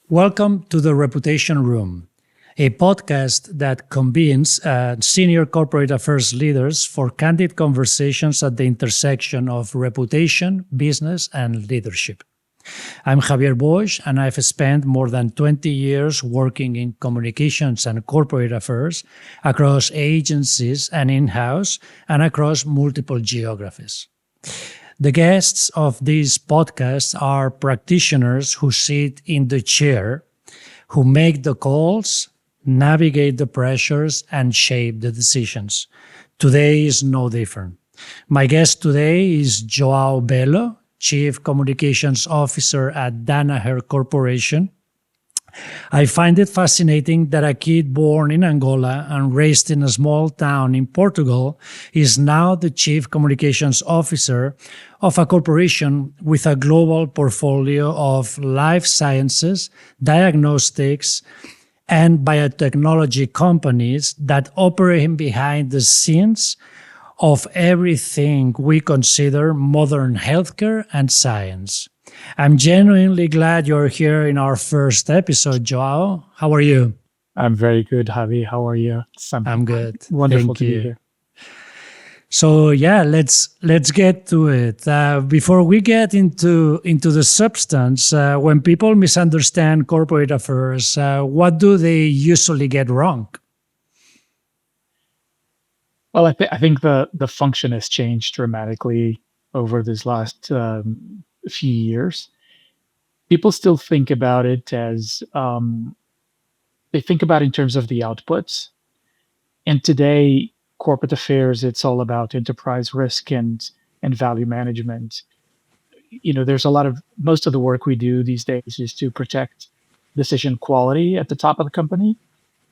Welcome to the Reputation Room, a podcast that convenes senior corporate affairs leaders for candid conversations at the intersection of reputation, business, and leadership. I'm Javier Bosch, and I've spent more than 20 years working in communications and corporate affairs across agencies and in-house and across multiple geographies. The guests of these podcasts are practitioners who sit in the chair, who make the calls, navigate the pressures, and shape the decisions. Today is no different. My guest today is Joao Belo, Chief Communications Officer at Danaher Corporation. I find it fascinating that a kid born in Angola and raised in a small town in Portugal is now the Chief Communications Officer of a corporation with a global portfolio of life sciences, diagnostics, and biotechnology companies that operate behind the scenes of everything we consider modern healthcare and science. I'm genuinely glad you're here in our first episode, Joao. How are you? I'm very good, Javi. How are you? I'm good. Wonderful Thank to you. be here. So yeah, let's get to it. Before we get into the substance, when people misunderstand corporate affairs, what do they usually get wrong? Well, I think the function has changed dramatically over this last few years. People still think about it as they think about it in terms of the outputs. And today, corporate affairs, it's all about enterprise risk and value management. There's a lot of most of the work we do these days is to protect decision quality at the top of the company,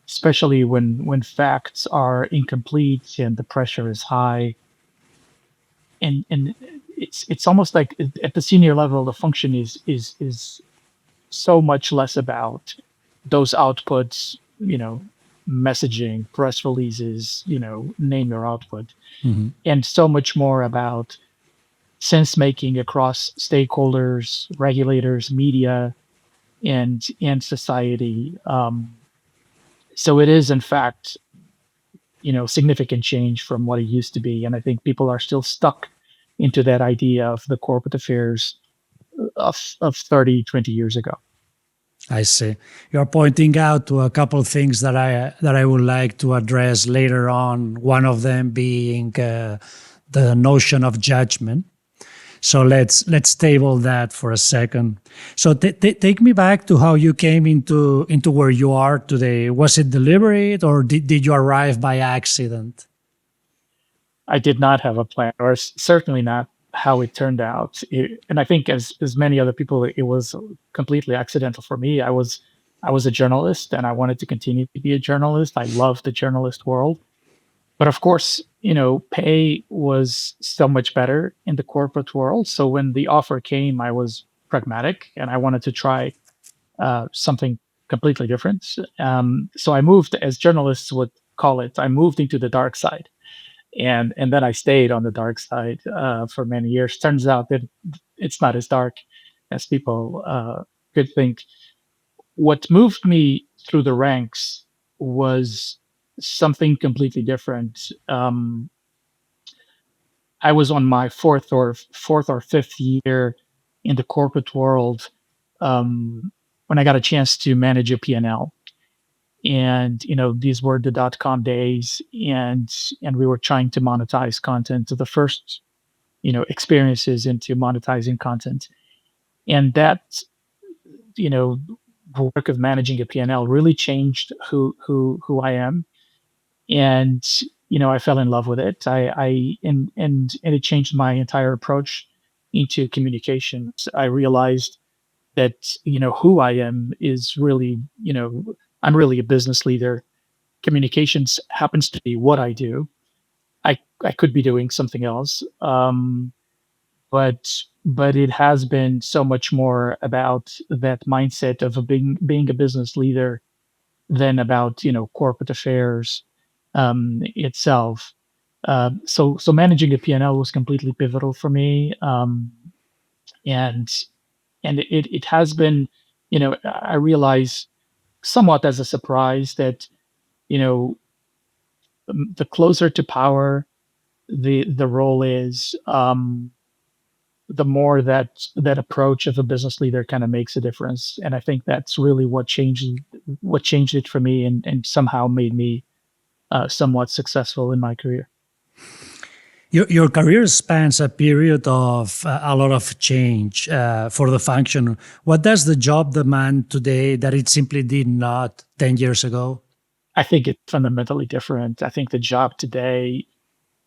especially when facts are incomplete and the pressure is high. And it's almost like at the senior level, the function is so much less about those outputs, messaging, press releases, name your output, and so much more about sense making across stakeholders, regulators, media, and society. So it is, in fact, significant change from what it used to be, and I think people are still stuck into that idea of the corporate affairs of 30, 20 years ago. I see. You're pointing out to a couple of things that I would like to address later on. One of them being the notion of judgment. So let's table that for a second. So take me back to how you came into where you are today. Was it deliberate, or did you arrive by accident? I did not have a plan, or certainly not how it turned out. And I think, as many other people, it was completely accidental for me. I was a journalist, and I wanted to continue to be a journalist. I love the journalist world. But of course, pay was so much better in the corporate world. So when the offer came, I was pragmatic and I wanted to try something completely different. So I moved, as journalists would call it, I moved into the dark side. And then I stayed on the dark side for many years. Turns out that it's not as dark as people could think. What moved me through the ranks was something completely different. I was on my fourth or fifth year in the corporate world when I got a chance to manage a P&L. And these were the dot-com days, and we were trying to monetize content. So the first experiences into monetizing content, and that work of managing a P&L really changed who I am. And I fell in love with it. And it changed my entire approach into communications. I realized that who I am is really I'm really a business leader. Communications happens to be what I do. I could be doing something else, but it has been so much more about that mindset of being a business leader than about corporate affairs itself. So managing a P&L was completely pivotal for me, and it has been I realize somewhat as a surprise that, you know, the closer to power the role is, the more that approach of a business leader kind of makes a difference. And I think that's really what changed it for me, and somehow made me somewhat successful in my career. Your career spans a period of a lot of change for the function. What does the job demand today that it simply did not 10 years ago? I think it's fundamentally different. I think the job today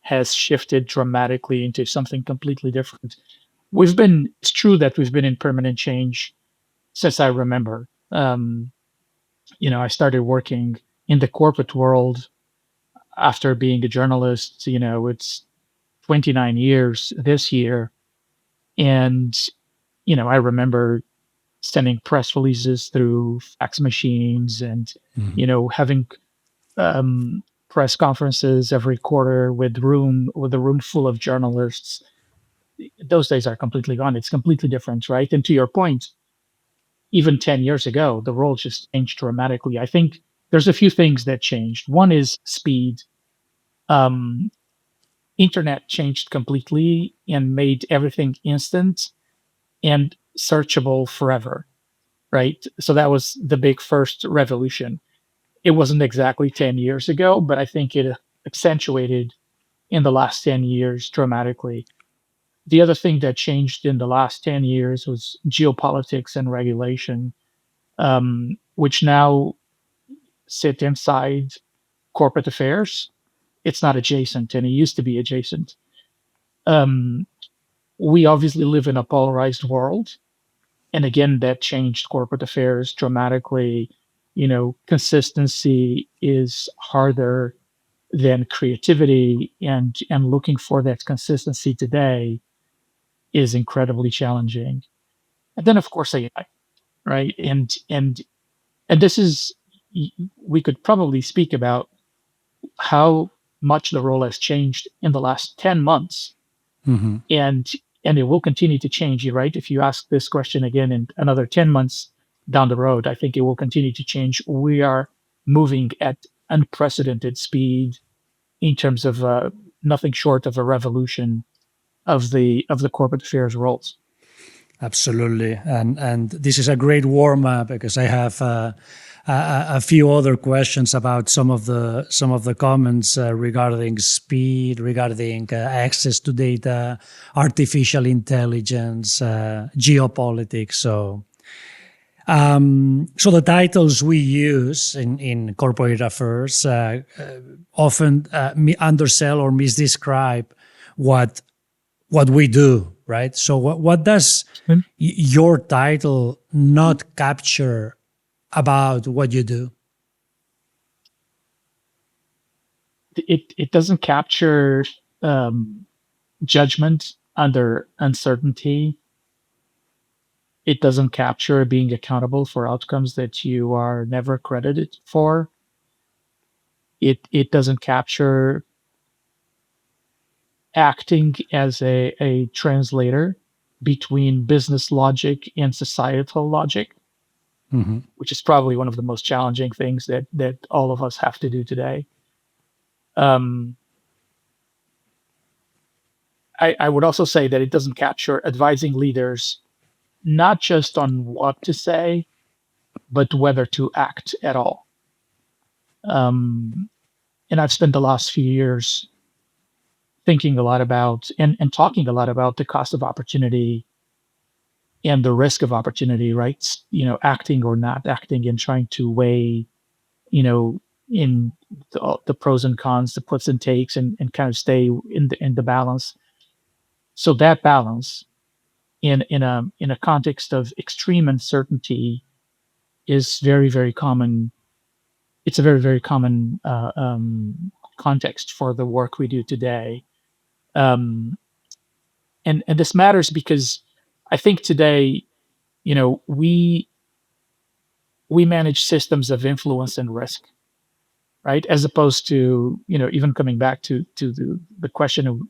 has shifted dramatically into something completely different. It's true that we've been in permanent change since I remember. I started working in the corporate world after being a journalist. It's 29 years this year. And, I remember sending press releases through fax machines and, Mhm. having um, press conferences every quarter with a room full of journalists. Those days are completely gone. It's completely different, right? And to your point, even 10 years ago, the role just changed dramatically. I think there's a few things that changed. One is speed. Um, Internet changed completely and made everything instant and searchable forever, right? So that was the big first revolution. It wasn't exactly 10 years ago, but I think it accentuated in the last 10 years dramatically. The other thing that changed in the last 10 years was geopolitics and regulation, which now sit inside corporate affairs. It's not adjacent, and it used to be adjacent. Um, we obviously live in a polarized world. And again, that changed corporate affairs dramatically. Consistency is harder than creativity, and looking for that consistency today is incredibly challenging. And then, of course, AI, right? And this is we could probably speak about how much the role has changed in the last 10 months, Mhm. and it will continue to change. You right? If you ask this question again in another 10 months down the road, I think it will continue to change. We are moving at unprecedented speed in terms of nothing short of a revolution of the corporate affairs roles. Absolutely, and this is a great warm up because I have a few other questions about some of the comments regarding speed, regarding access to data, artificial intelligence, geopolitics. So the titles we use in corporate affairs often undersell or misdescribe what what we do, right? So what does Hmm? your title not capture about what you do? It doesn't capture um, judgment under uncertainty. It doesn't capture being accountable for outcomes that you are never credited for. It doesn't capture acting as a translator between business logic and societal logic, Mhm. which is probably one of the most challenging things that all of us have to do today. Um, I would also say that it doesn't capture advising leaders not just on what to say, but whether to act at all. Um, and I've spent the last few years thinking a lot about and talking a lot about the cost of opportunity and the risk of opportunity, right? Acting or not acting, and trying to weigh, you know, in the pros and cons, the puts and takes, and kind of stay in the balance. So that balance in a context of extreme uncertainty is very, very common. It's a very, very common context for the work we do today. Um, and this matters because I think today, we manage systems of influence and risk, right? As opposed to, even coming back to the question of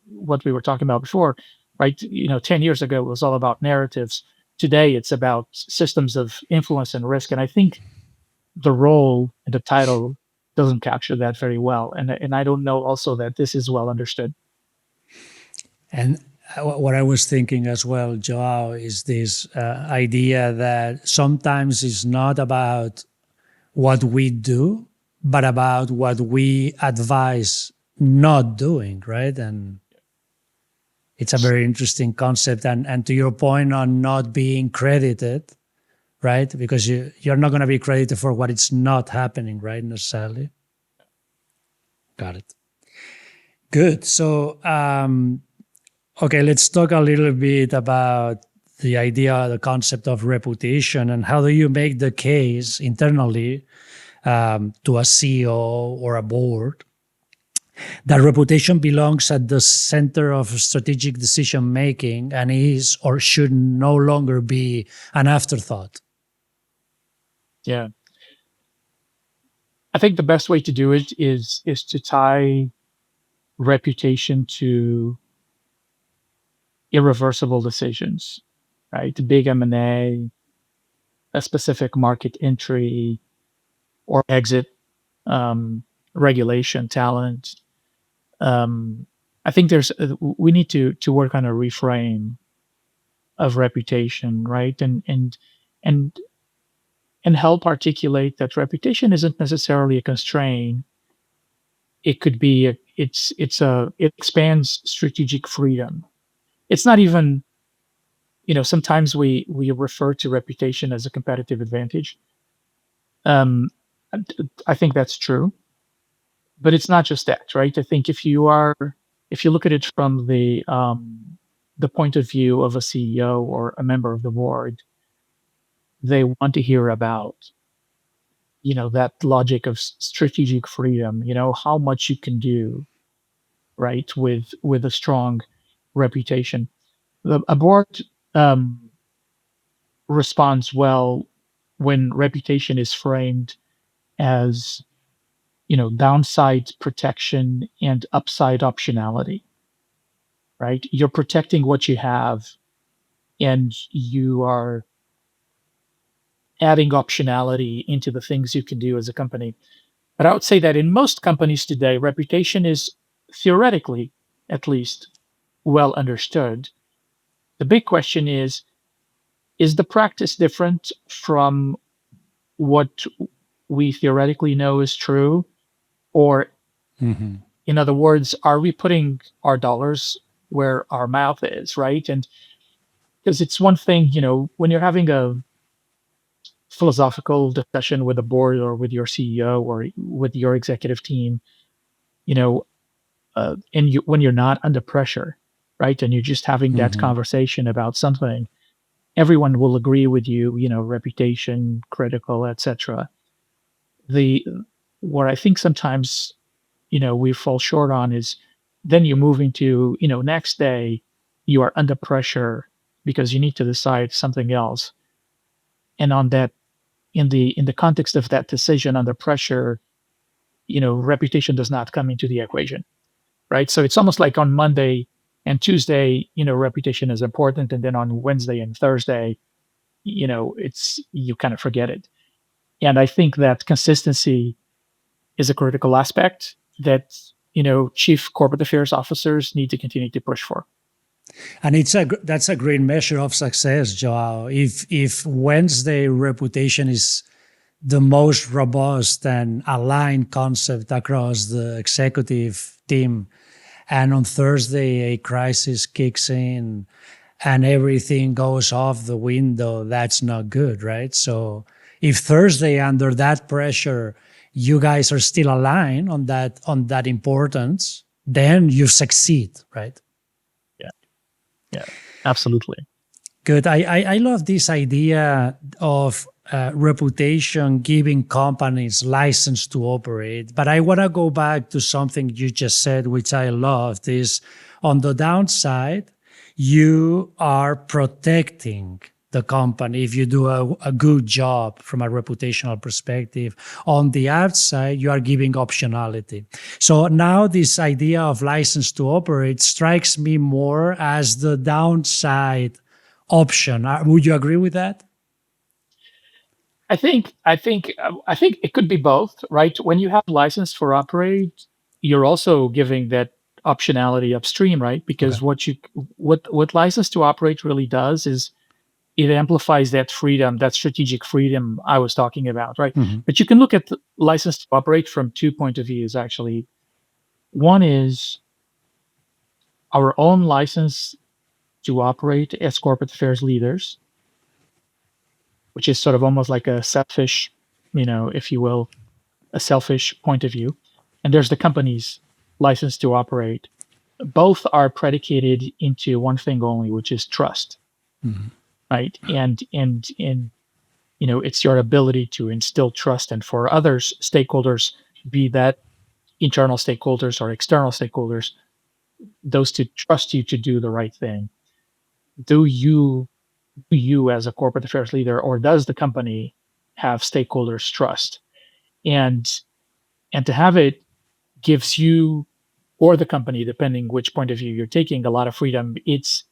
what we were talking about before, right? 10 years ago it was all about narratives. Today, it's about systems of influence and risk. And I think the role and the title doesn't capture that very well. And I don't know also that this is well understood. And what I was thinking as well, Joao, is this idea that sometimes it's not about what we do, but about what we advise not doing, right? And it's a very interesting concept. And to your point on not being credited, right? Because you're not going to be credited for what it's not happening, right? Necessarily. Got it. Good. So, okay, let's talk a little bit about the idea, the concept of reputation, and how do you make the case internally to a CEO or a board that reputation belongs at the center of strategic decision making and is or should no longer be an afterthought? Yeah. I think the best way to do it is to tie reputation to irreversible decisions, right? Big M&A, a specific market entry or exit, regulation, talent. I think we need to work on a reframe of reputation, right? And and help articulate that reputation isn't necessarily a constraint. It could be it expands strategic freedom. It's not even, sometimes we refer to reputation as a competitive advantage. Um, I think that's true, but it's not just that, right? I think if you look at it from the point of view of a CEO or a member of the board, they want to hear about, that logic of strategic freedom, how much you can do, right, with a strong reputation. A board um, responds well when reputation is framed as, downside protection and upside optionality, right? You're protecting what you have, and you are adding optionality into the things you can do as a company. But I would say that in most companies today, reputation is theoretically, at least, well understood. The big question is the practice different from what we theoretically know is true? Or, Mhm. in other words, are we putting our dollars where our mouth is, right? And because it's one thing, when you're having a philosophical discussion with a board or with your CEO or with your executive team, you know, and when you're not under pressure, right? And you're just having that Mhm. conversation about something, everyone will agree with you, reputation, critical, etc. The What I think sometimes, we fall short on is then you're moving to, next day you are under pressure because you need to decide something else. And on that, in the context of that decision under pressure, reputation does not come into the equation, right? So it's almost like on Monday and Tuesday, reputation is important, and then on Wednesday and Thursday, it's you kind of forget it. And I think that consistency is a critical aspect that chief corporate affairs officers need to continue to push for. And that's a great measure of success, Joao. If Wednesday reputation is the most robust and aligned concept across the executive team, and on Thursday a crisis kicks in and everything goes off the window, that's not good, right? So if Thursday under that pressure you guys are still aligned on that importance, then you succeed, right? Yeah, yeah, absolutely. Good. I love this idea of reputation giving companies license to operate. But I want to go back to something you just said, which I loved, is on the downside, you are protecting the company if you do a good job from a reputational perspective. On the outside, you are giving optionality. So now this idea of license to operate strikes me more as the downside option. Would you agree with that? I think it could be both, right? When you have license for operate, you're also giving that optionality upstream, right? Okay. Because what license to operate really does is it amplifies that freedom, that strategic freedom I was talking about, right? Mhm. But you can look at the license to operate from two point of views actually. One is our own license to operate as corporate affairs leaders, which is sort of almost like a selfish, if you will, a selfish point of view. And there's the company's license to operate. Both are predicated into one thing only, which is trust, Mhm. right? And it's your ability to instill trust and for others stakeholders, be that internal stakeholders or external stakeholders, those to trust you to do the right thing. Do you as a corporate affairs leader, or does the company have stakeholders trust? And and to have it gives you or the company, depending which point of view you're taking, a lot of freedom. It's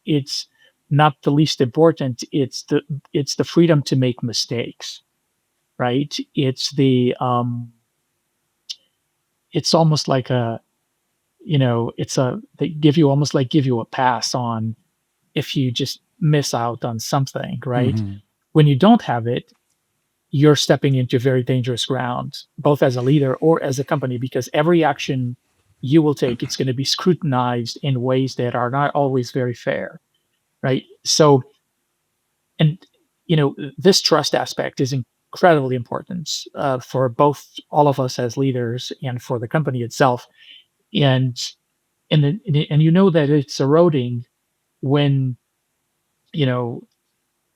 not the least important. It's the freedom to make mistakes, right? It's almost like they give you a pass on if you just miss out on something, right? Mhm. When you don't have it, you're stepping into very dangerous ground, both as a leader or as a company, because every action you will take, it's going to be scrutinized in ways that are not always very fair, right? So, and this trust aspect is incredibly important for both all of us as leaders and for the company itself. And and that it's eroding when you know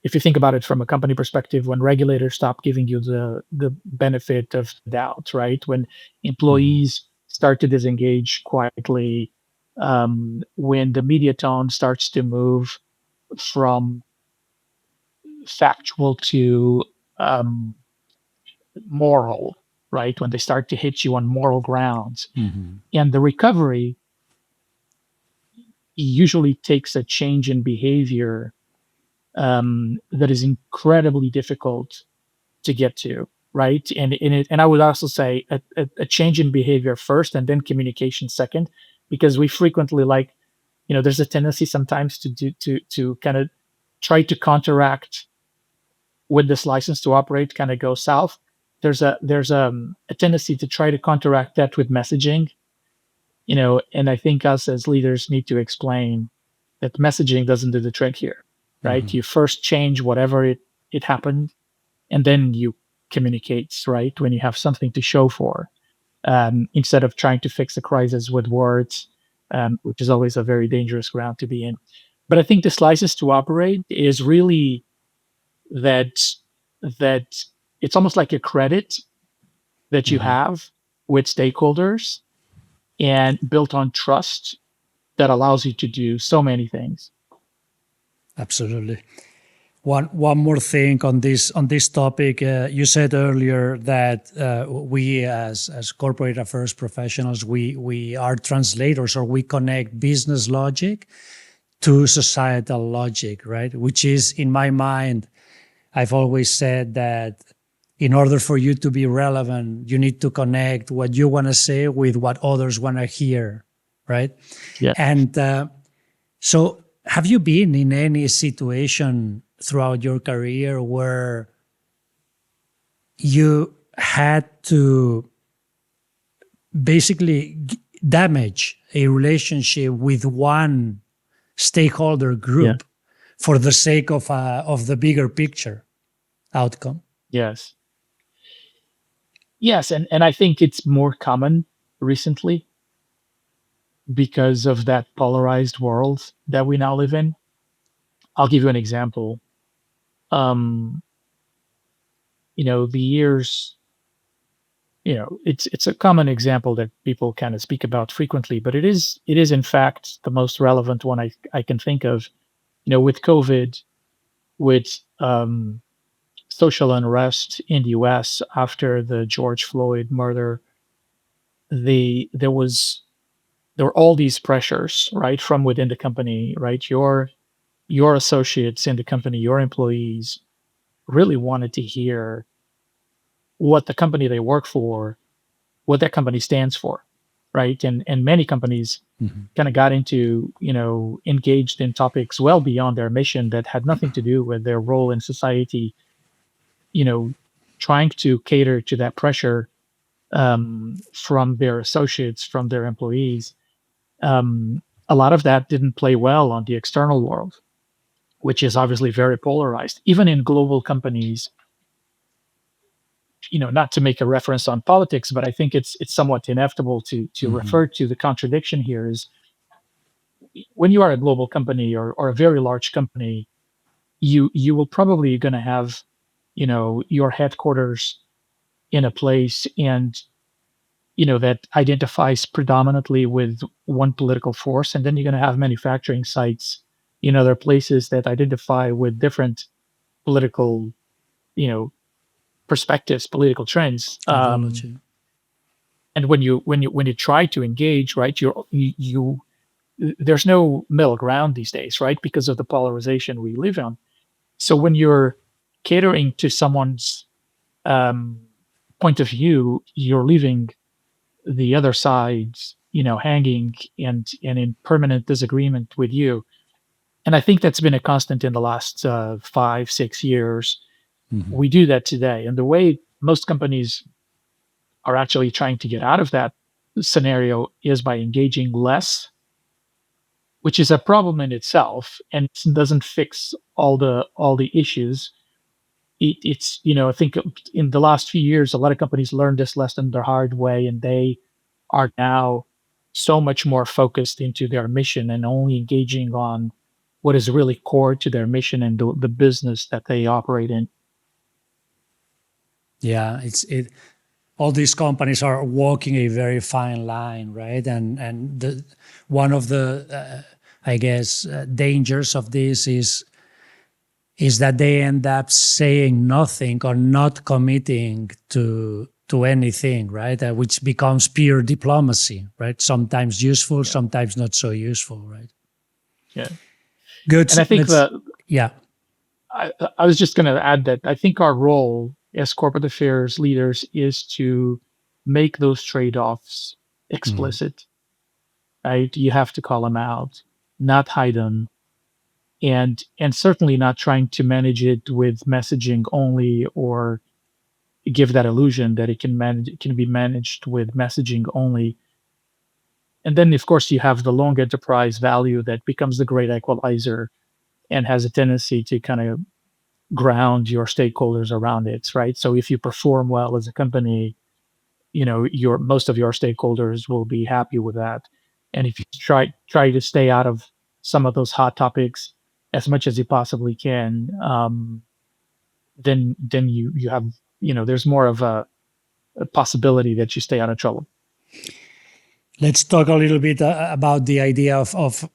if you think about it from a company perspective, when regulators stop giving you the benefit of doubt, right? When Mhm. employees start to disengage quietly, when the media tone starts to move from factual to um, moral, right? When they start to hit you on moral grounds, Mhm. and the recovery usually takes a change in behavior that is incredibly difficult to get to, right? And I would also say a change in behavior first, and then communication second, because we frequently there's a tendency sometimes to kind of try to counteract when this license to operate kind of goes south. There's a tendency to try to counteract that with messaging, and I think us as leaders need to explain that messaging doesn't do the trick here, right? Mhm. You first change whatever it happened, and then you communicate, right? When you have something to show for, instead of trying to fix a crisis with words, which is always a very dangerous ground to be in. But I think this license to operate is really that that it's almost like a credit that you Mhm. have with stakeholders and built on trust that allows you to do so many things. Absolutely. One more thing on this topic. You said earlier that we as corporate affairs professionals we are translators, or we connect business logic to societal logic, right? Which is, in my mind, I've always said that in order for you to be relevant, you need to connect what you want to say with what others want to hear, right? Yeah. And so, have you been in any situation throughout your career where you had to basically damage a relationship with one stakeholder Yeah. group for the sake of the bigger picture outcome? Yes. Yes. And I think it's more common recently because of that polarized world that we now live in. I'll give you an example. Um, the years, it's a common example that people kind of speak about frequently, but it is in fact the most relevant one I can think of. With COVID, with social unrest in the US after the George Floyd murder, there was there were all these pressures, right, from within the company, right? your associates in the company, your employees, really wanted to hear what the company they work for, what that company stands for, right? And many companies Mhm. kind of got into, engaged in topics well beyond their mission that had nothing to do with their role in society, you know, trying to cater to that pressure from their associates, from their employees. Um, a lot of that didn't play well on the external world, which is obviously very polarized. Even in global companies, not to make a reference on politics, but I think it's somewhat inevitable to Mhm. refer to the contradiction here is when you are a global company or a very large company, you will probably going to have your headquarters in a place and that identifies predominantly with one political force, and then you're going to have manufacturing sites in other places that identify with different political you know perspectives, political trends. Ideology. And when you try to engage, right, there's no middle ground these days, right, because of the polarization we live on. So when you're catering to someone's um, point of view, you're leaving the other side, hanging and in permanent disagreement with you. And I think that's been a constant in the last 5, 6 years. Mhm. We do that today, and the way most companies are actually trying to get out of that scenario is by engaging less, which is a problem in itself, and it doesn't fix all the issues. It's I think in the last few years, a lot of companies learned this lesson the hard way, and they are now so much more focused into their mission and only engaging on what is really core to their mission and the business that they operate in. Yeah, all these companies are walking a very fine line, right? And one of the I guess dangers of this is that they end up saying nothing or not committing to anything, right? Which becomes pure diplomacy, right? Sometimes useful, Yeah, sometimes not so useful, right? yeah. Good. And I think Let's. that Yeah. I was just going to add that I think our role as corporate affairs leaders is to make those trade-offs Mhm. explicit, right? You have to call them out, not hide them, and certainly not trying to manage it with messaging only or give that illusion that it can be managed with messaging only. And then of course you have the long enterprise value that becomes the great equalizer and has a tendency to kind of ground your stakeholders around it, right? So if you perform well as a company, your most of your stakeholders will be happy with that. And if you try to stay out of some of those hot topics as much as you possibly can, then you have there's more of a possibility that you stay out of trouble. Let's talk a little bit about the idea of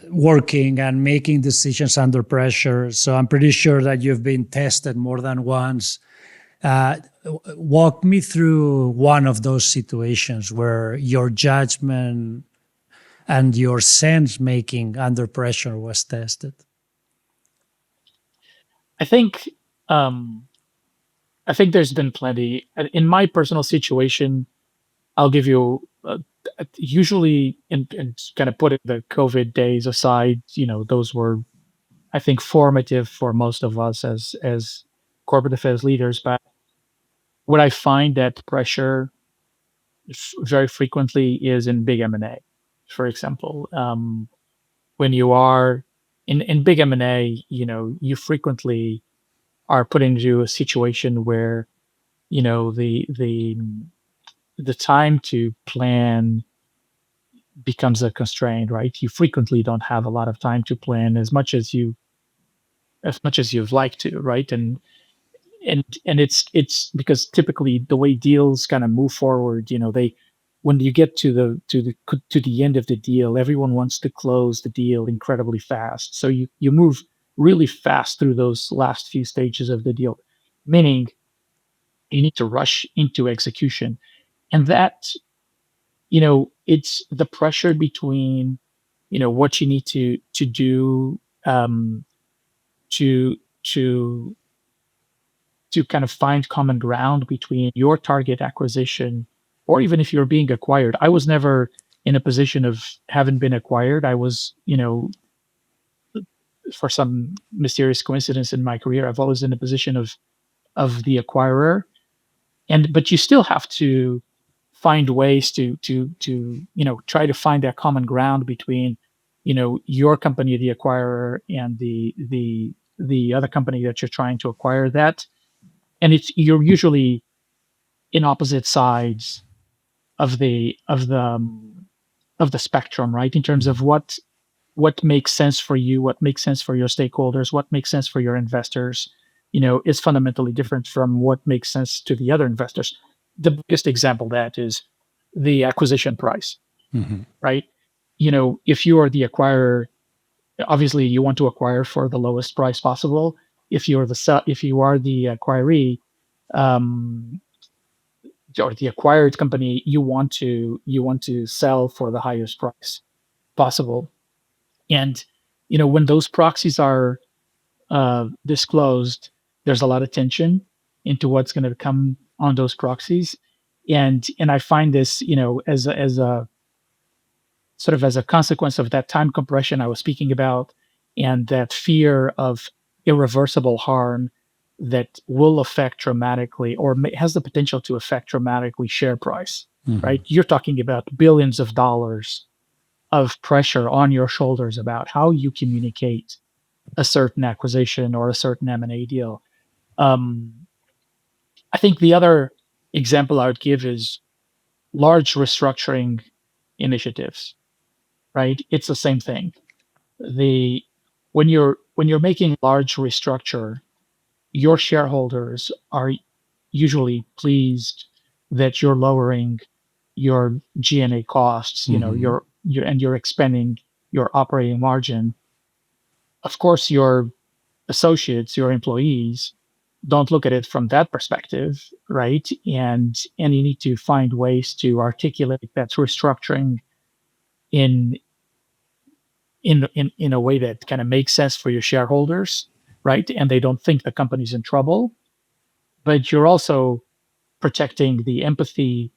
working and making decisions under pressure. So I'm pretty sure that you've been tested more than once. Uh, Walk me through one of those situations where your judgment and your sense making under pressure was tested. I think um, I think there's been plenty. In my personal situation, I'll give you usually and kind of putting the COVID days aside, those were I think formative for most of us as corporate affairs leaders. But what I find that pressure very frequently is in big M&A. For example, when you are in big M&A, you frequently are put into a situation where the time to plan becomes a constraint, right? You frequently don't have a lot of time to plan as much as you'd like to, right? And it's because typically the way deals kind of move forward, they when you get to the end of the deal, everyone wants to close the deal incredibly fast. So you move really fast through those last few stages of the deal, meaning you need to rush into execution. And that it's the pressure between what you need to do um, to to to kind of find common ground between your target acquisition, or even if you're being acquired. I was never in a position of having been acquired. I was, for some mysterious coincidence in my career, I've always in a position of the acquirer. And but you still have to find ways to try to find that common ground between your company, the acquirer, and the other company that you're trying to acquire. That and it's you're usually in opposite sides of the spectrum, right? In terms of what makes sense for you, what makes sense for your stakeholders, what makes sense for your investors, is fundamentally different from what makes sense to the other investors. The biggest example of that is the acquisition price, Mhm. right? If you are the acquirer, obviously you want to acquire for the lowest price possible. If you are the acquiree, um, or the acquired company, you want to sell for the highest price possible. And when those proxies are disclosed, there's a lot of tension into what's going to come on those proxies. And I find this, as a sort of as a consequence of that time compression I was speaking about, and that fear of irreversible harm that will affect dramatically, or has the potential to affect dramatically, share price. Mhm. Right? You're talking about billions of dollars of pressure on your shoulders about how you communicate a certain acquisition or a certain M&A deal. Um, I think the other example I would give is large restructuring initiatives, right? It's the same thing. The when you're making large restructure, your shareholders are usually pleased that you're lowering your G&A costs, Mhm. you're expanding your operating margin. Of course, your associates, your employees don't look at it from that perspective, right? And you need to find ways to articulate that restructuring in in a way that kind of makes sense for your shareholders, right? And they don't think the company's in trouble, but you're also protecting the empathy,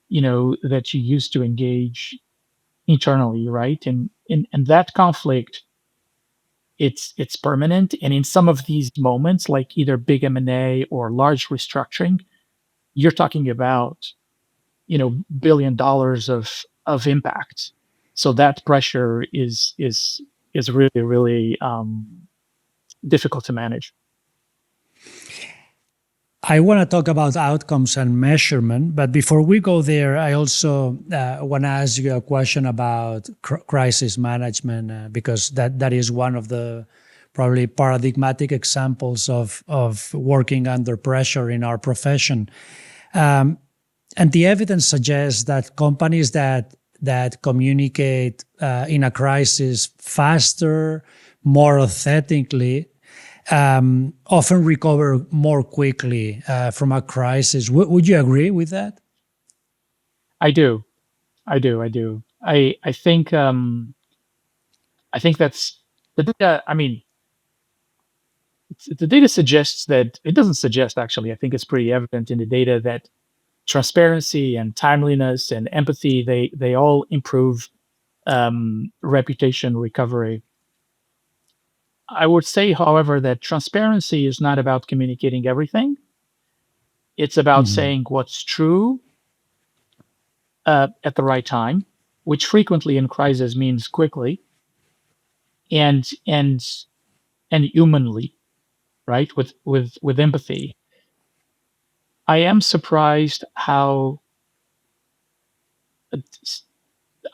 that you used to engage internally, right? And that conflict, it's permanent. And in some of these moments, like either big M&A or large restructuring, you're talking about $1 billion of impact. So that pressure is really really difficult to manage. I want to talk about outcomes and measurement, but before we go there, I also want to ask you a question about crisis management, because that is one of the probably paradigmatic examples of working under pressure in our profession. Um, and the evidence suggests that companies that communicate in a crisis faster, more authentically, often recover more quickly from a crisis. Would you agree with that? I do, I do. I think that's the data. I mean, the data suggests that it doesn't suggest, actually. I think it's pretty evident in the data that transparency and timeliness and empathy, they all improve reputation recovery. I would say, however, that transparency is not about communicating everything. It's about Mhm. saying what's true at the right time, which frequently in crisis means quickly and and humanly, right? With empathy. I am surprised how uh,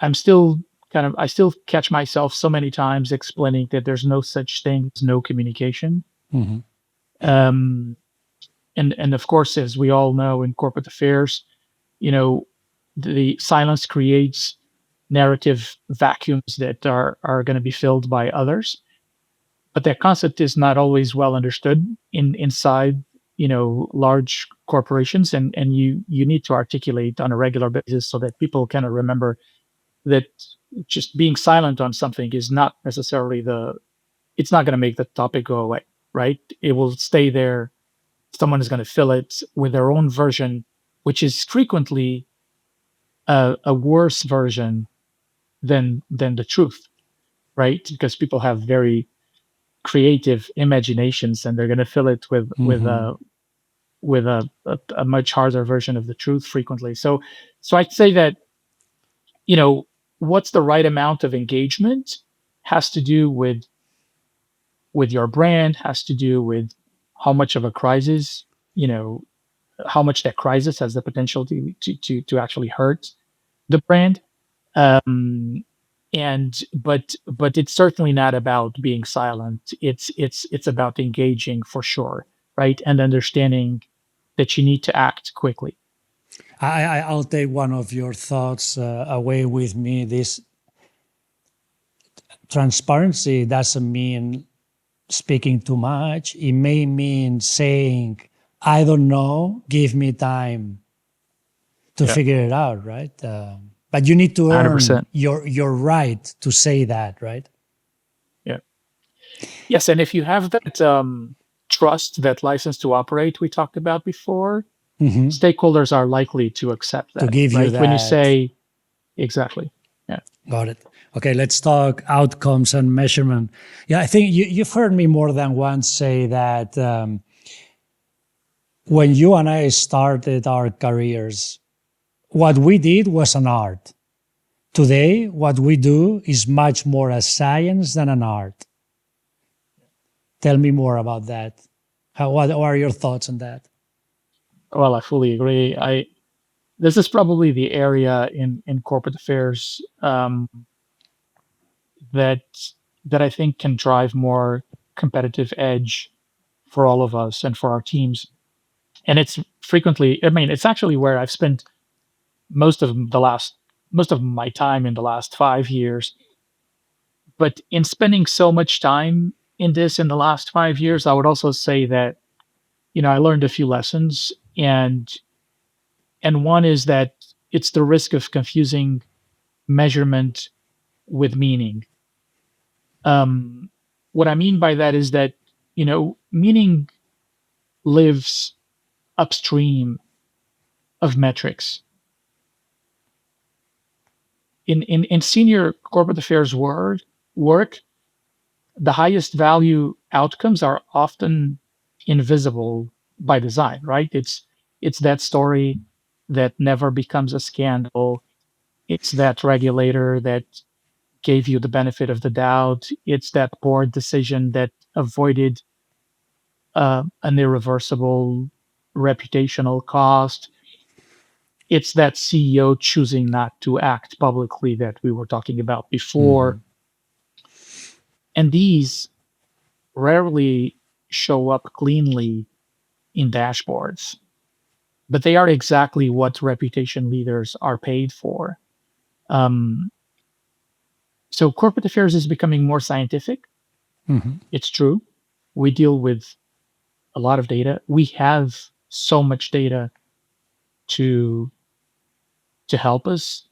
I'm still I still catch myself so many times explaining that there's no such thing as no communication. Mhm. Um, and of course, as we all know in corporate affairs, you know, the silence creates narrative vacuums that are going to be filled by others. But that concept is not always well understood inside large corporations, and you need to articulate on a regular basis so that people kind of remember that just being silent on something is not necessarily it's not going to make the topic go away, right? It will stay there. Someone is going to fill it with their own version, which is frequently a worse version than the truth, right? Because people have very creative imaginations, and they're going to fill it with a much harder version of the truth frequently. So I'd say that, what's the right amount of engagement has to do with your brand, has to do with how much of a crisis, how much that crisis has the potential to actually hurt the brand. Um, but it's certainly not about being silent. It's about engaging for sure, right? And understanding that you need to act quickly. I'll take one of your thoughts away with me. This transparency doesn't mean speaking too much. It may mean saying, I don't know, give me time to figure it out, right? But you need to earn 100%. your right to say that, right? Yeah. Yes, and if you have that trust, that license to operate we talked about before, stakeholders are likely to accept that. To give you right? When you that. say exactly. Yeah. Got it. Okay, let's talk outcomes and measurement. Yeah, I think you've heard me more than once say that when you and I started our careers, what we did was an art. Today, what we do is much more a science than an art. Tell me more about that. What are your thoughts on that? Well, I fully agree. This is probably the area in corporate affairs that I think can drive more competitive edge for all of us and for our teams. And it's frequently, it's actually where I've spent most of my time in the last 5 years. But in spending so much time in this in the last 5 years, I would also say that, I learned a few lessons, and one is that it's the risk of confusing measurement with meaning. What I mean by that is that, meaning lives upstream of metrics. In senior corporate affairs work, the highest value outcomes are often invisible by design, right? It's that story that never becomes a scandal. It's that regulator that gave you the benefit of the doubt. It's that board decision that avoided an irreversible reputational cost. It's that CEO choosing not to act publicly that we were talking about before. And these rarely show up cleanly in dashboards, but they are exactly what reputation leaders are paid for. So corporate affairs is becoming more scientific. It's true. We deal with a lot of data. We have so much data to help us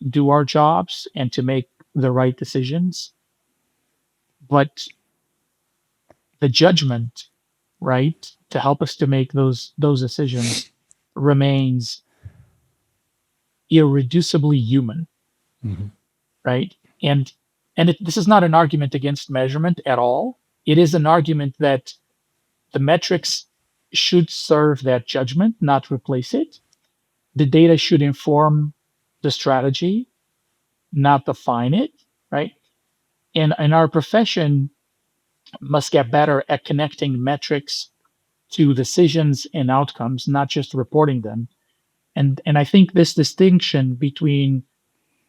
do our jobs and to make the right decisions. But the judgment, right, to help us to make those decisions remains irreducibly human, right? And this is not an argument against measurement at all. It is an argument that the metrics should serve that judgment, not replace it. The data should inform the strategy, not define it, right? And our profession must get better at connecting metrics to decisions and outcomes, not just reporting them. And I think this distinction between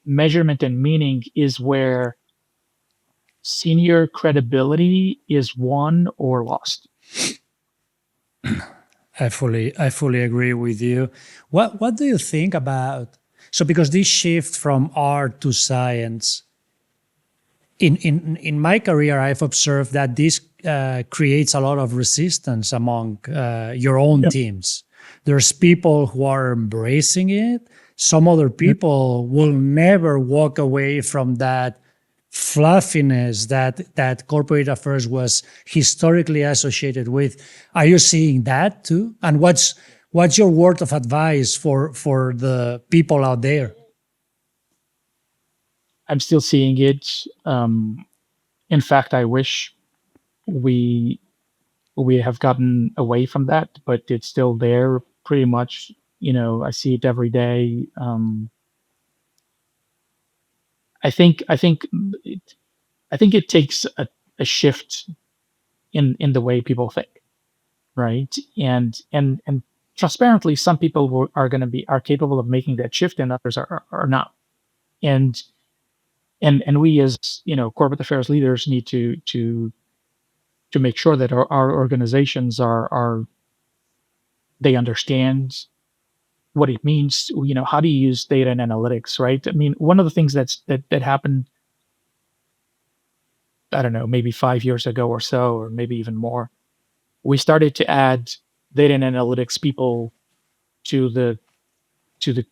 measurement and meaning is where senior credibility is won or lost. I fully agree with you. What do you think about, so because this shift from art to science, in my career, I've observed that this creates a lot of resistance among your own teams. There's people who are embracing it. Some other people will never walk away from that fluffiness that corporate affairs was historically associated with. Are you seeing that too? And what's your word of advice for the people out there? I'm still seeing it. In fact, I wish we we have gotten away from that, but it's still there pretty much. I see it every day. I think I think it, I think it takes a shift in the way people think, right? And transparently, some people are going to are capable of making that shift, and others are not. And and we as corporate affairs leaders need to make sure that our organizations are they understand what it means. How do you use data and analytics, right? I mean, one of the things that happened, I don't know, maybe 5 years ago or so, or maybe even more, we started to add data and analytics people to the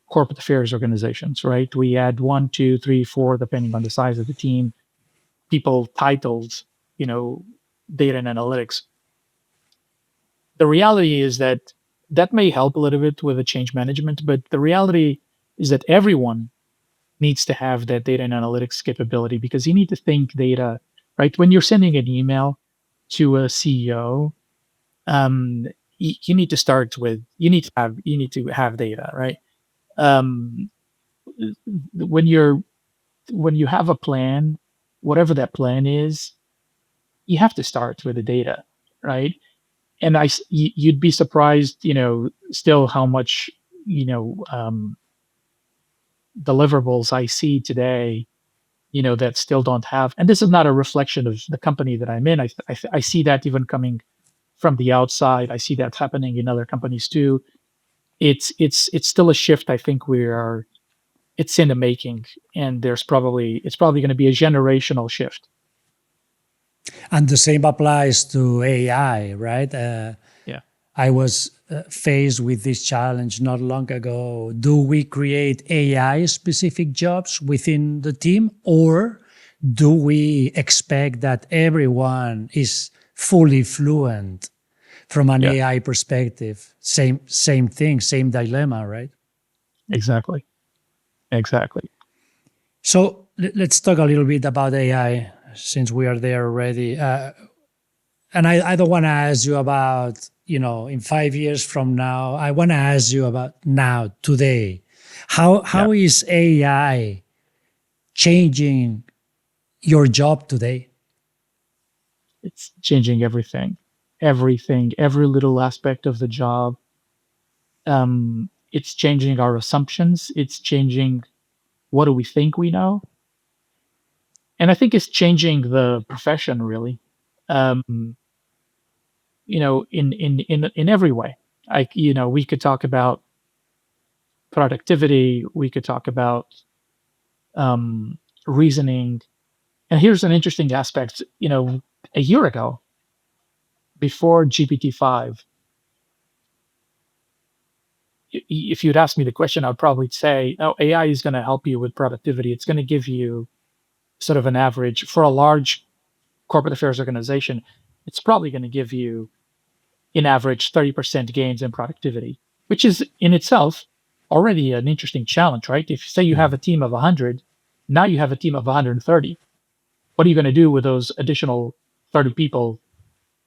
corporate affairs organizations, right? We add one, two, three, four, depending on the size of the team, people titled, you know, data and analytics. The reality is that that may help a little bit with the change management, but the reality is that everyone needs to have that data and analytics capability, because you need to think data, right? When you're sending an email to a CEO, um, you need to start with you need to have data, right? Um, when you're when you have a plan, whatever that plan is, you have to start with the data, right? And you'd be surprised, still how much, you know, um, deliverables I see today, that still don't have. And this is not a reflection of the company that I'm in. I see that even coming from the outside. I see that happening in other companies too. It's still a shift. I think it's in the making, and it's probably going to be a generational shift. And the same applies to AI, right? Yeah. I was faced with this challenge not long ago. Do we create AI specific jobs within the team, or do we expect that everyone is fully fluent from an Yeah. AI perspective? Same thing, same dilemma, right? Exactly. Exactly. So let's talk a little bit about AI since we are there already. And I don't want to ask you about, in 5 years from now. I want to ask you about now, today. Yeah. How is AI changing your job today? It's changing everything. Everything, every little aspect of the job. It's changing our assumptions. It's changing what do we think we know, and I think it's changing the profession really. Um, in every way. We could talk about productivity. We could talk about um, reasoning. And here's an interesting aspect. A year ago, before GPT-5, if you'd asked me the question, I'd probably say, "Oh, AI is going to help you with productivity. It's going to give you sort of an average for a large corporate affairs organization. It's probably going to give you, in average, 30% gains in productivity," which is in itself already an interesting challenge, right? If you say you have a team of 100, now you have a team of 130. What are you going to do with those additional 30 people,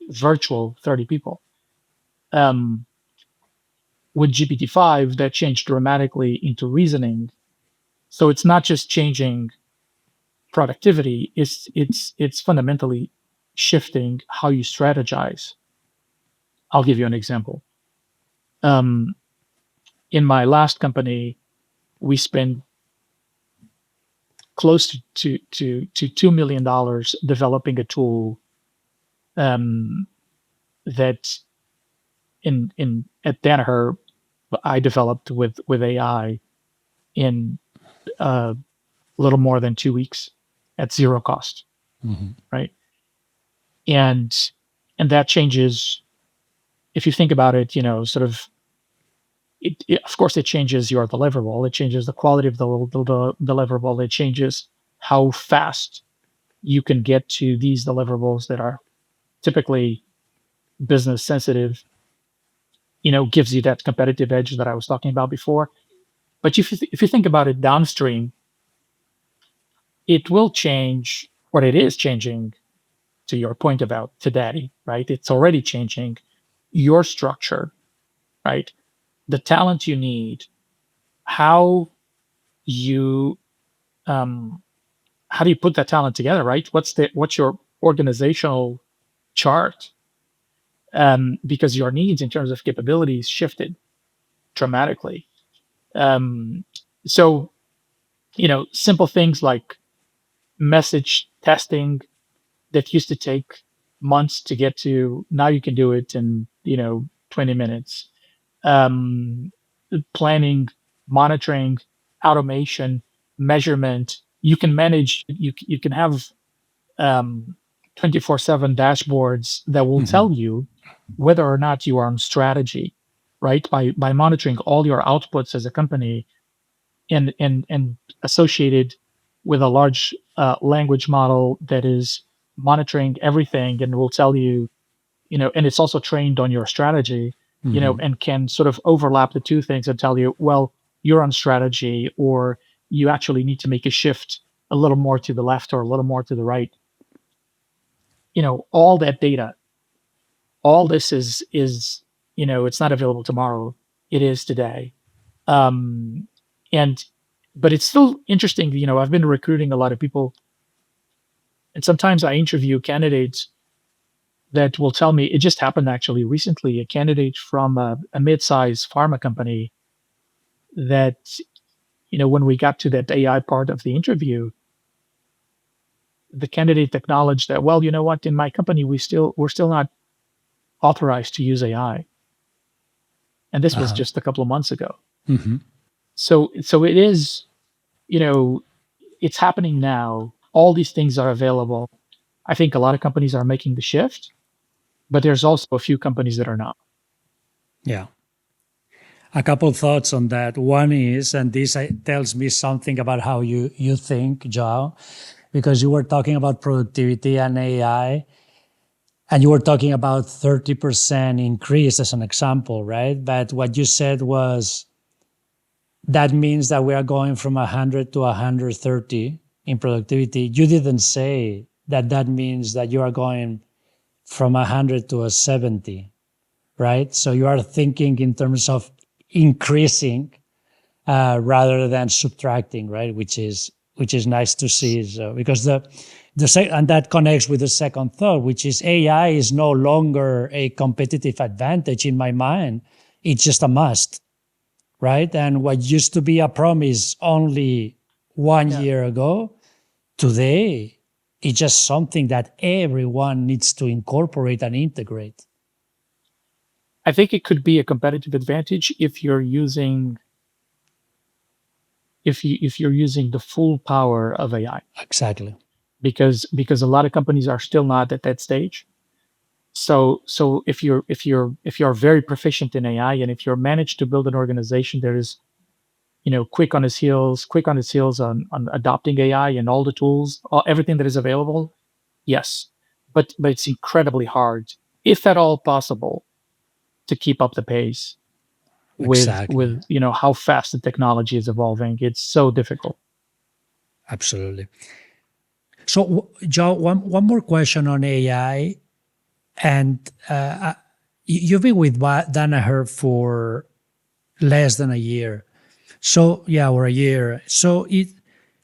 virtual 30 people? Um, with GPT-5, that changed dramatically into reasoning. So it's not just changing productivity; it's fundamentally shifting how you strategize. I'll give you an example. Um, in my last company, we spent close to $2 million developing a tool um, that in at Danaher I developed with AI in a little more than 2 weeks at zero cost, Mhm. right? And and that changes, if you think about it, sort of of course it changes your deliverable, it changes the quality of the deliverable, it changes how fast you can get to these deliverables that are typically business sensitive, gives you that competitive edge that I was talking about before. But if you think about it downstream, it will change, what it is changing, to your point about today, right? It's already changing your structure, right? The talent you need, how you um, how do you put that talent together, right? What's your organizational chart? Because your needs in terms of capabilities shifted dramatically. Um, so simple things like message testing that used to take months to get to, now you can do it in 20 minutes. um, Planning, monitoring, automation, measurement. You can manage. You can have 24/7 dashboards that will Mhm. tell you whether or not you are on strategy, right? By monitoring all your outputs as a company, and associated with a large language model that is monitoring everything and will tell you, and it's also trained on your strategy, Mhm. and can sort of overlap the two things and tell you, well, you're on strategy, or you actually need to make a shift a little more to the left or a little more to the right. All that data, all this is it's not available tomorrow. It is today. Um, and but it's still interesting. I've been recruiting a lot of people, and sometimes I interview candidates that will tell me, it just happened actually recently, a candidate from a mid-sized pharma company that, when we got to that AI part of the interview, the candidate acknowledged that, well, you know what, in my company, we're still not authorized to use AI. And this was Uh-huh. just a couple of months ago. Mhm. So it is, you know, it's happening now. All these things are available. I think a lot of companies are making the shift, but there's also a few companies that are not. Yeah. A couple thoughts on that. One is, and this tells me something about how you think, Joao, because you were talking about productivity and AI, and you were talking about 30% increase as an example, right? But what you said was that means that we are going from 100 to 130 in productivity. You didn't say that that means that you are going from 100 to a 70, right? So you are thinking in terms of increasing rather than subtracting, right? Which is nice to see. So because and that connects with the second thought, which is AI is no longer a competitive advantage in my mind. It's just a must, right? And what used to be a promise only one Yeah. year ago, today it's just something that everyone needs to incorporate and integrate. I think it could be a competitive advantage if you're using the full power of AI, Exactly. because a lot of companies are still not at that stage. So if you're very proficient in AI, and if you're managed to build an organization that is, quick on its heels on adopting AI and all the tools, everything that is available, yes. But it's incredibly hard, if at all possible, to keep up the pace with Exactly. with how fast the technology is evolving. It's so difficult. Absolutely. So, Joe, one more question on AI. And you've been with Danaher for less than a year. So, yeah, or a year. So,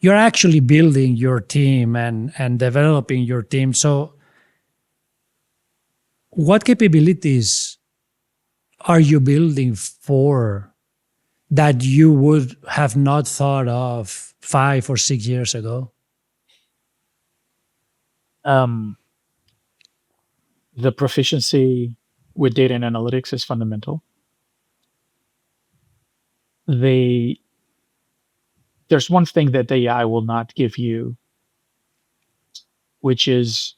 you're actually building your team and developing your team. So, what capabilities are you building for that you would have not thought of 5 or 6 years ago? um, the proficiency with data and analytics is fundamental. they there's one thing that AI will not give you, which is,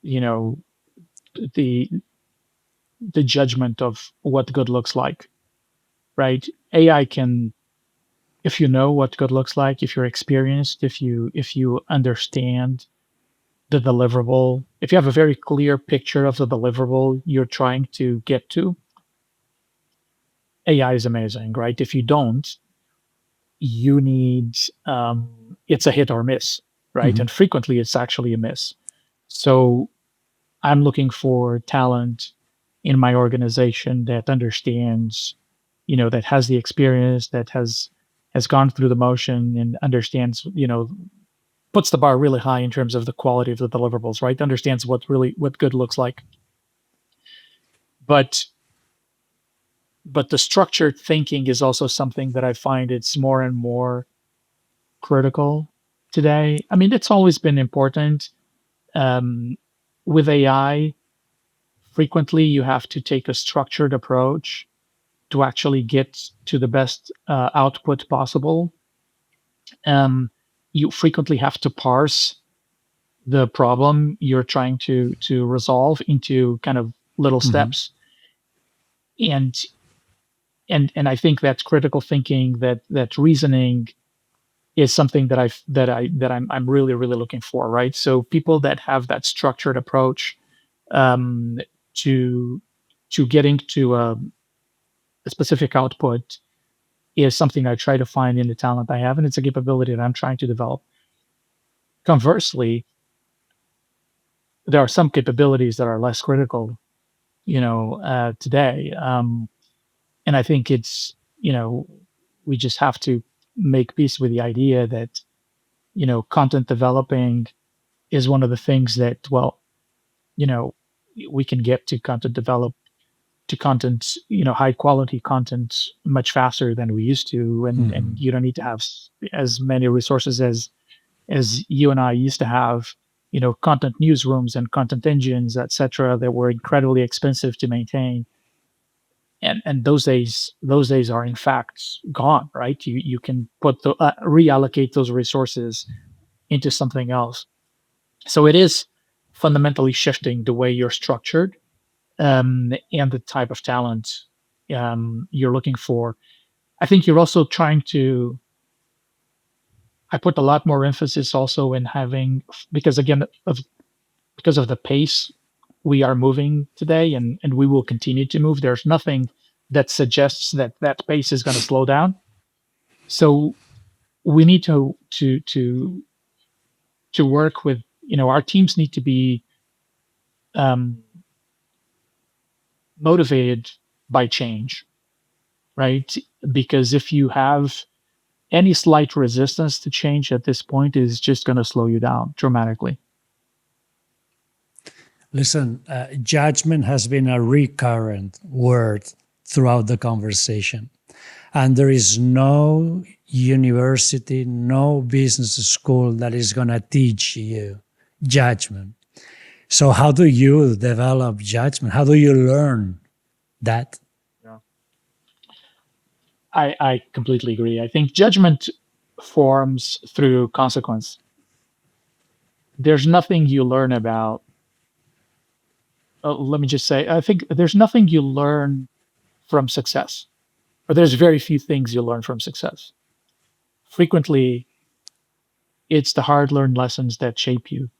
you know the the judgment of what good looks like, right? AI can, if you know what good looks like, if you're experienced, if you understand the deliverable, if you have a very clear picture of the deliverable you're trying to get to, AI is amazing, right? If you don't, you need it's a hit or miss, right? Mhm. And frequently it's actually a miss. So I'm looking for talent in my organization that understands, that has the experience, that has gone through the motion and understands, puts the bar really high in terms of the quality of the deliverables, right? Understands what good looks like. But the structured thinking is also something that I find it's more and more critical today. I mean, it's always been important. Um, with AI, frequently you have to take a structured approach to actually get to the best output possible. Um, you frequently have to parse the problem you're trying to resolve into kind of little Mhm. steps, and and I think that critical thinking, that reasoning, is something that I'm really looking for, right? So people that have that structured approach um, to getting to a specific output is something I try to find in the talent I have, and it's a capability that I'm trying to develop. Conversely, there are some capabilities that are less critical, today, and I think it's we just have to make peace with the idea that content developing is one of the things that, well, you know, we can get to content, high quality content much faster than we used to, and Mhm. you don't need to have as many resources as you and I used to have. Content newsrooms and content engines, etc., that were incredibly expensive to maintain. And those days are in fact gone, right? You can reallocate those resources into something else. So it is fundamentally shifting the way you're structured, and the type of talent you're looking for. I think you're also trying to. I put a lot more emphasis also in having, because again because of the pace we are moving today, and we will continue to move. There's nothing that suggests that pace is going to slow down. So we need to work with, our teams need to be um, motivated by change, right? Because if you have any slight resistance to change at this point, is just going to slow you down dramatically. Listen, judgment has been a recurrent word throughout the conversation. And there is no university, no business school that is going to teach you judgment. So, how do you develop judgment? How do you learn that? Yeah. I completely agree. I think judgment forms through consequence. There's nothing you learn about. Let me just say, I think there's nothing you learn from success, or there's very few things you learn from success. Frequently, it's the hard learned lessons that shape you.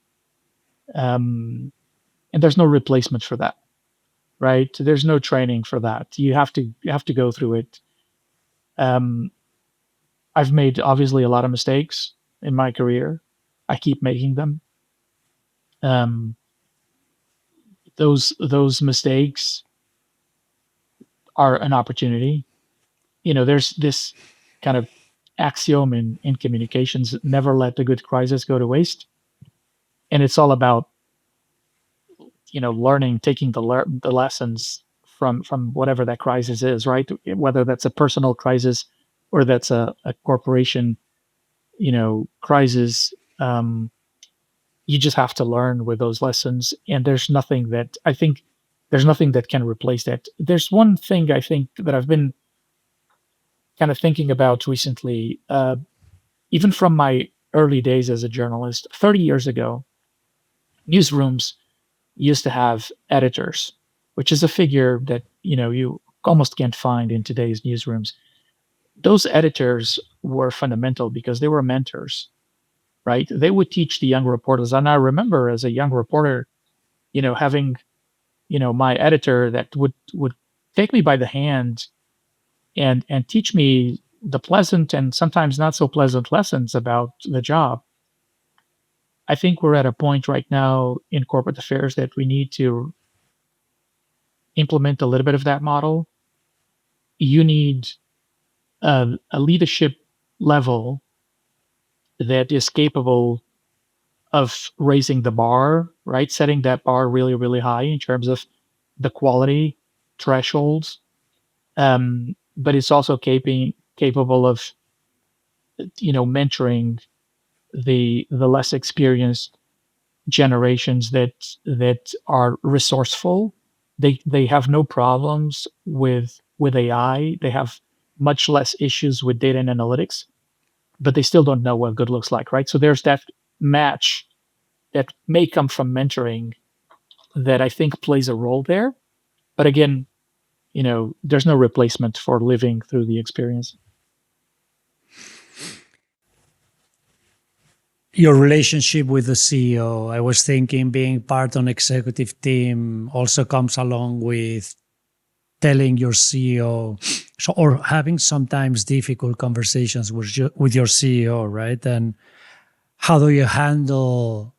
And there's no replacement for that, right? There's no training for that. You have to go through it. Um, I've made obviously a lot of mistakes in my career. I keep making them. Um, those mistakes are an opportunity. There's this kind of axiom in communications: never let a good crisis go to waste. And it's all about learning, taking the lessons from whatever that crisis is, right? Whether that's a personal crisis or that's a corporation crisis. You just have to learn with those lessons, and there's nothing that can replace that. There's one thing I think that I've been kind of thinking about recently, even from my early days as a journalist 30 years ago. Newsrooms used to have editors, which is a figure that you almost can't find in today's newsrooms. Those editors were fundamental because they were mentors, right? They would teach the young reporters. And I remember as a young reporter, having, my editor that would take me by the hand and teach me the pleasant and sometimes not so pleasant lessons about the job. I think we're at a point right now in corporate affairs that we need to implement a little bit of that model. You need a leadership level that is capable of raising the bar, right? Setting that bar really, really high in terms of the quality thresholds. But it's also capable of, mentoring the less experienced generations that are resourceful. They have no problems with AI. They have much less issues with data and analytics, but they still don't know what good looks like, right? So there's that match that may come from mentoring that I think plays a role there. But again, there's no replacement for living through the experience. Your relationship with the CEO, I was thinking being part on executive team also comes along with telling your CEO or having sometimes difficult conversations with your CEO, right? And how do you handle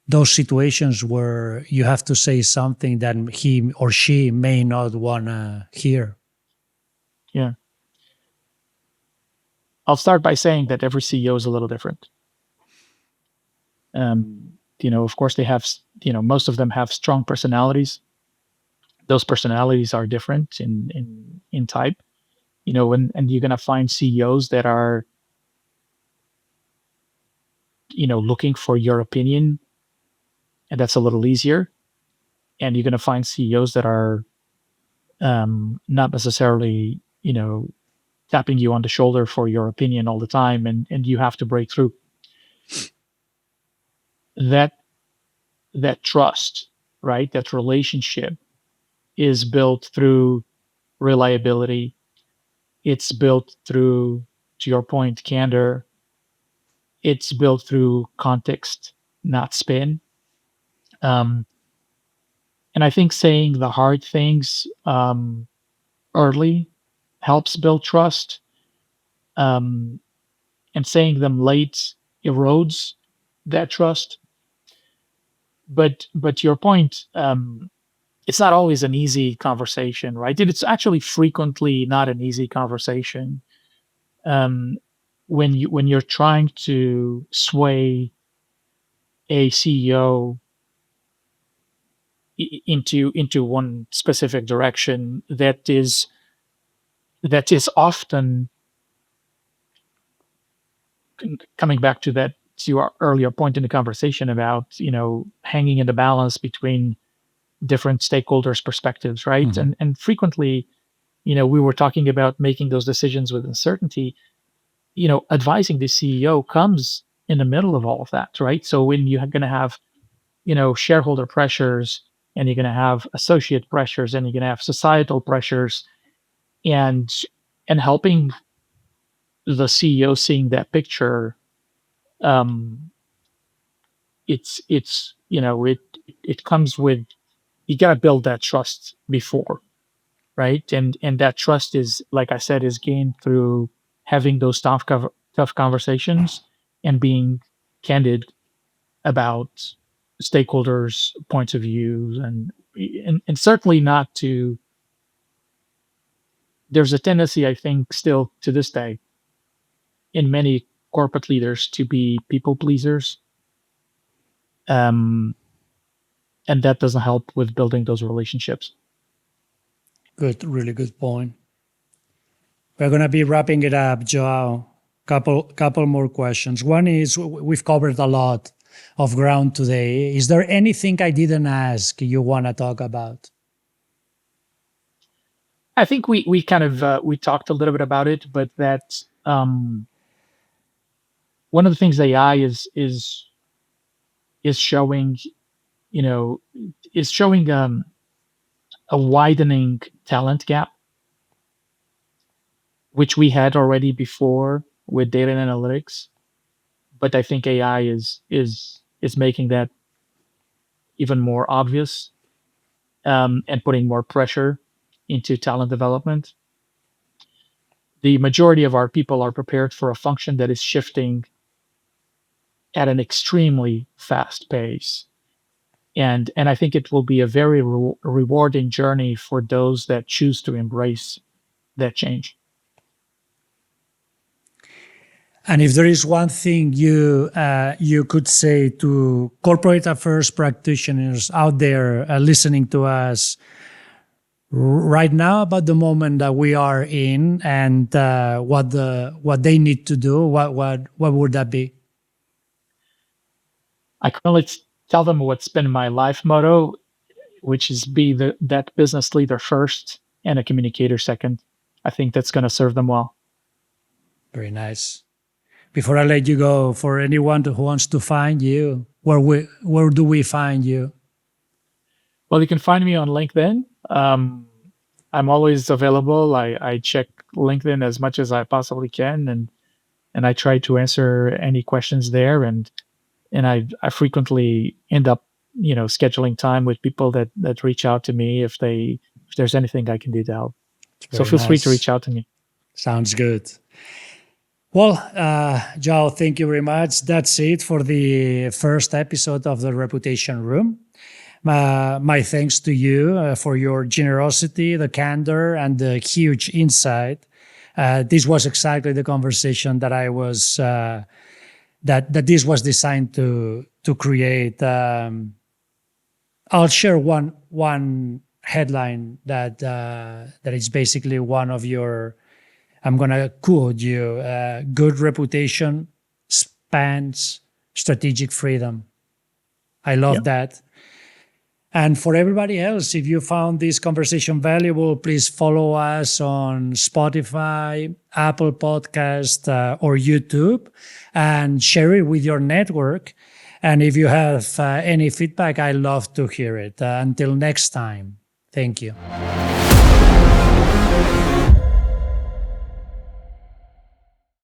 those situations where you have to say something that he or she may not want to hear? Yeah. I'll start by saying that every CEO is a little different. Of course, they have, most of them have strong personalities. Those personalities are different in type, and you're going to find CEOs that are, looking for your opinion, and that's a little easier. And you're going to find CEOs that are not necessarily, tapping you on the shoulder for your opinion all the time, and you have to break through that trust, right? That relationship is built through reliability. It's built through, to your point, candor. It's built through context, not spin. Um, and I think saying the hard things early helps build trust, um, and saying them late erodes that trust. But your point, it's not always an easy conversation, right? It's actually frequently not an easy conversation. Um, when you're trying to sway a CEO into one specific direction that is often coming back to that, to your earlier point in the conversation about hanging in the balance between different stakeholders' perspectives, right? Mhm. And frequently, we were talking about making those decisions with uncertainty. Advising the CEO comes in the middle of all of that, right? So when you're going to have shareholder pressures, and you're going to have associate pressures, and you're going to have societal pressures, and helping the CEO seeing that picture, um, it comes with, you got to build that trust before, right? And that trust is, like I said, is gained through having those tough conversations and being candid about stakeholders' points of views, and certainly not to. There's a tendency, I think, still to this day, in many corporate leaders to be people pleasers, um, and that doesn't help with building those relationships. Good, really good point. We're going to be wrapping it up, Joao. Couple more questions. One is we've covered a lot of ground today. Is there anything I didn't ask you want to talk about? I think we kind of we talked a little bit about it, but that, one of the things AI is showing, you know, is showing a widening talent gap, which we had already before with data and analytics, But I think AI is making that even more obvious, and putting more pressure into talent development. The majority of our people are prepared for a function that is shifting at an extremely fast pace. And I think it will be a very rewarding journey for those that choose to embrace that change. And if there is one thing you could say to corporate affairs practitioners out there listening to us right now about the moment that we are in and what they need to do, what would that be? I can only tell them what's been my life motto, which is be that business leader first and a communicator second. I think that's going to serve them well. Very nice. Before I let you go, for anyone who wants to find you, where do we find you? Well, you can find me on LinkedIn. I'm always available. I check LinkedIn as much as I possibly can, and I try to answer any questions there. And I frequently end up, scheduling time with people that reach out to me if there's anything I can do to help. So feel free to reach out to me. Sounds good. Well, Joao, thank you very much. That's it for the first episode of the Reputation Room. My thanks to you for your generosity, the candor, and the huge insight. This was exactly the conversation that I was that this was designed to create. I'll share one headline that is basically one of your. I'm gonna quote you. Good reputation spans strategic freedom. I love that. And for everybody else, if you found this conversation valuable, please follow us on Spotify, Apple Podcast, or YouTube, and share it with your network. And if you have any feedback, I love to hear it. Until next time, thank you.